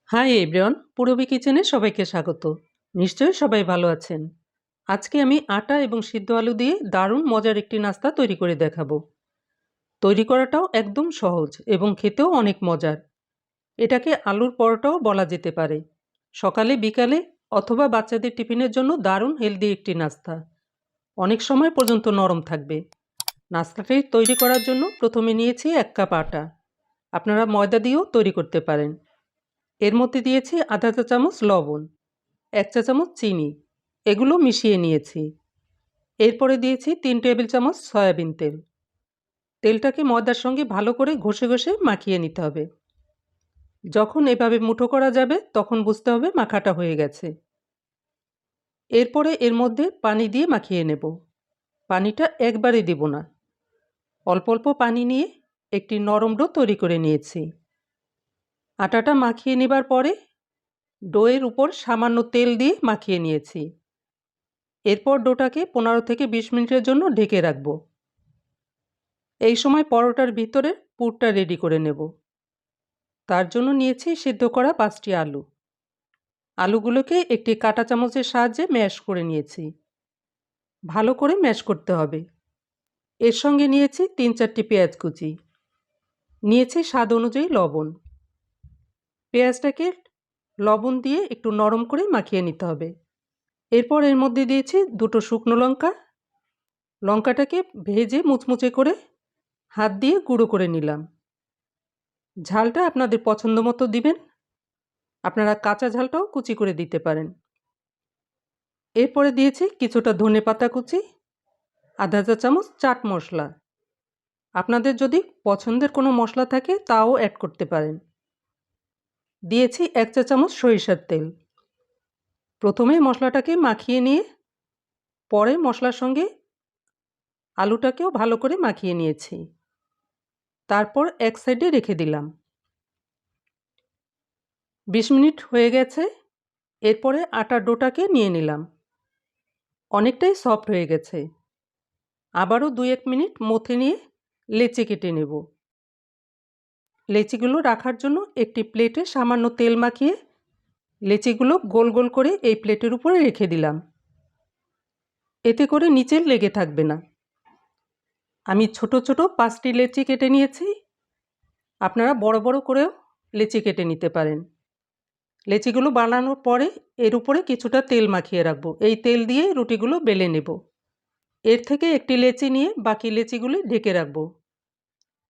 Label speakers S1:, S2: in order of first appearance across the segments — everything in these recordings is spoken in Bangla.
S1: হাই এভরিওয়ান, পূরবী কিচেনে সবাইকে স্বাগত। নিশ্চয়ই সবাই ভালো আছেন। আজকে আমি আটা এবং সিদ্ধ আলু দিয়ে দারুণ মজার একটি নাস্তা তৈরি করে দেখাবো। তৈরি করাটাও একদম সহজ এবং খেতেও অনেক মজার। এটাকে আলুর পরোটাও বলা যেতে পারে। সকালে, বিকালে অথবা বাচ্চাদের টিফিনের জন্য দারুণ হেলদি একটি নাস্তা। অনেক সময় পর্যন্ত নরম থাকবে। নাস্তাটি তৈরি করার জন্য প্রথমে নিয়েছি 1 কাপ আটা। আপনারা ময়দা দিয়েও তৈরি করতে পারেন। এর মধ্যে দিয়েছি আধা চা চামচ লবণ, 1 চা চামচ চিনি, এগুলো মিশিয়ে নিয়েছি। এরপরে দিয়েছি 3 টেবিল চামচ সয়াবিন তেল। তেলটাকে ময়দার সঙ্গে ভালো করে ঘষে ঘষে মাখিয়ে নিতে হবে। যখন এভাবে মুঠো করা যাবে তখন বুঝতে হবে মাখাটা হয়ে গেছে। এরপরে এর মধ্যে পানি দিয়ে মাখিয়ে নেব। পানিটা একবারে দিব না, অল্প অল্প পানি নিয়ে একটি নরম ডো তৈরি করে নিয়েছি। আটাটা মাখিয়ে নেবার পরে ডোয়ের উপর সামান্য তেল দিয়ে মাখিয়ে নিয়েছি। এরপর ডোটাকে 15 থেকে 20 মিনিটের জন্য ঢেকে রাখব। এই সময় পরোটার ভিতরে পুরটা রেডি করে নেব। তার জন্য নিয়েছি সিদ্ধ করা 5টি আলু। আলুগুলোকে একটি কাঁটা চামচের সাহায্যে ম্যাশ করে নিয়েছি। ভালো করে ম্যাশ করতে হবে। এর সঙ্গে নিয়েছি 3-4টি পেঁয়াজ কুচি। নিয়েছি স্বাদ অনুযায়ী লবণ। পেঁয়াজটাকে লবণ দিয়ে একটু নরম করে মাখিয়ে নিতে হবে। এরপর এর মধ্যে দিয়েছি 2টো শুকনো লঙ্কা। লঙ্কাটাকে ভেজে মুচমুচে করে হাত দিয়ে গুঁড়ো করে নিলাম। ঝালটা আপনাদের পছন্দ মতো দিবেন। আপনারা কাঁচা ঝালটাও কুচি করে দিতে পারেন। এরপরে দিয়েছি কিছুটা ধনেপাতা কুচি, আধা চা চামচ চাট মশলা। আপনাদের যদি পছন্দের কোনো মশলা থাকে তাও অ্যাড করতে পারেন। দিয়েছি 1 চা চামচ সরিষার তেল। প্রথমে মশলাটাকে মাখিয়ে নিয়ে পরে মশলার সঙ্গে আলুটাকেও ভালো করে মাখিয়ে নিয়েছি। তারপর এক সাইডে রেখে দিলাম। 20 মিনিট হয়ে গেছে। এরপরে আটার ডোটাকে নিয়ে নিলাম। অনেকটাই সফট হয়ে গেছে। আবারও 2-1 মিনিট মথে নিয়ে লেচি কেটে নেব। লেচিগুলো রাখার জন্য একটি প্লেটে সামান্য তেল মাখিয়ে লেচিগুলো গোল গোল করে এই প্লেটের উপরে রেখে দিলাম। এতে করে নিচে লেগে থাকবে না। আমি ছোট ছোট 5টি লেচি কেটে নিয়েছি। আপনারা বড় বড় করেও লেচি কেটে নিতে পারেন। লেচিগুলো বানানোর পরে এর উপরে কিছুটা তেল মাখিয়ে রাখবো। এই তেল দিয়ে রুটিগুলো বেলে নেব। এর থেকে একটি লেচি নিয়ে বাকি লেচিগুলি ঢেকে রাখবো।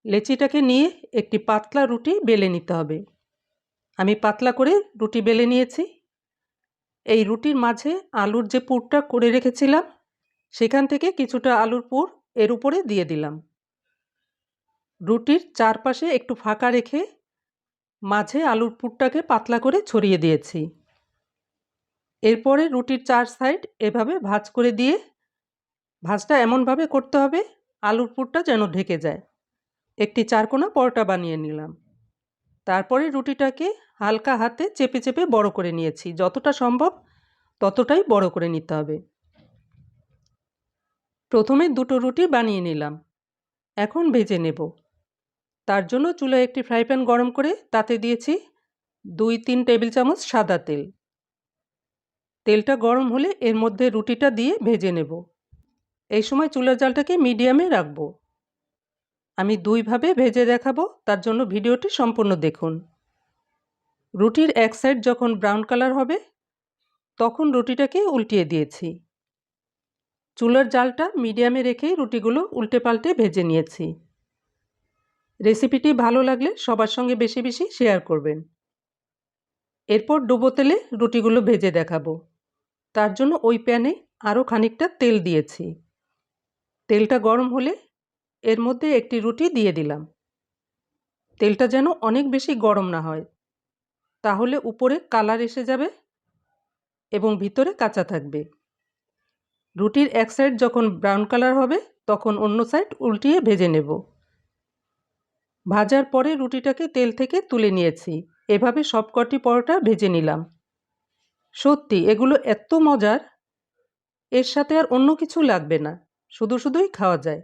S1: লেচিটাকে নিয়ে একটি পাতলা রুটি বেলে নিতে হবে। আমি পাতলা করে রুটি বেলে নিয়েছি। এই রুটির মাঝে আলুর যে পুরটা করে রেখেছিলাম সেখান থেকে কিছুটা আলুর পুর এর উপরে দিয়ে দিলাম। রুটির চারপাশে একটু ফাঁকা রেখে মাঝে আলুর পুরটাকে পাতলা করে ছড়িয়ে দিয়েছি। এরপরে রুটির 4 সাইড এভাবে ভাঁজ করে দিয়ে ভাঁজটা এমনভাবে করতে হবে আলুর পুরটা যেন ঢেকে যায়। একটি চারকোনা পরোটা বানিয়ে নিলাম। তারপরে রুটিটাকে হালকা হাতে চেপে চেপে বড় করে নিয়েছি। যতটা সম্ভব ততটাই বড় করে নিতে হবে। প্রথমে 2টো রুটি বানিয়ে নিলাম। এখন ভেজে নেব। তার জন্য চুলায় একটি ফ্রাই প্যান গরম করে তাতে দিয়েছি 2-3 টেবিল চামচ সাদা তেল। তেলটা গরম হলে এর মধ্যে রুটিটা দিয়ে ভেজে নেব। এই সময় চুলার জালটাকে মিডিয়ামে রাখবো। আমি 2 ভাবে ভেজে দেখাবো, তার জন্য ভিডিওটি সম্পূর্ণ দেখুন। রুটির এক সাইড যখন ব্রাউন কালার হবে তখন রুটিটাকে উল্টিয়ে দিয়েছি। চুলার জালটা মিডিয়ামে রেখেই রুটিগুলো উল্টে পাল্টে ভেজে নিয়েছি। রেসিপিটি ভালো লাগলে সবার সঙ্গে বেশি বেশি শেয়ার করবেন। এরপর ডুবো তেলে রুটিগুলো ভেজে দেখাবো। তার জন্য ওই প্যানে আরও খানিকটা তেল দিয়েছি। তেলটা গরম হলে এর মধ্যে একটি রুটি দিয়ে দিলাম। তেলটা যেন অনেক বেশি গরম না হয়, তাহলে উপরে কালার এসে যাবে এবং ভিতরে কাঁচা থাকবে। রুটির এক সাইড যখন ব্রাউন কালার হবে তখন অন্য সাইড উল্টিয়ে ভেজে নেব। ভাজার পরে রুটিটাকে তেল থেকে তুলে নিয়েছি। এভাবে সবকটি পরোটা ভেজে নিলাম। সত্যি এগুলো এত মজার, এর সাথে আর অন্য কিছু লাগবে না, শুধু শুধুই খাওয়া যায়।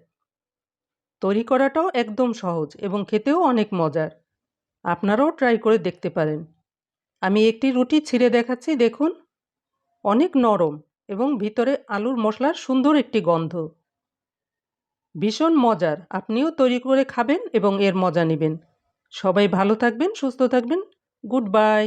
S1: তৈরি করাটাও একদম সহজ এবং খেতেও অনেক মজার। আপনারাও ট্রাই করে দেখতে পারেন। আমি একটি রুটি ছিঁড়ে দেখাচ্ছি, দেখুন অনেক নরম এবং ভিতরে আলুর মশলার সুন্দর একটি গন্ধ। ভীষণ মজার, আপনিও তৈরি করে খাবেন এবং এর মজা নেবেন। সবাই ভালো থাকবেন, সুস্থ থাকবেন। Good bye.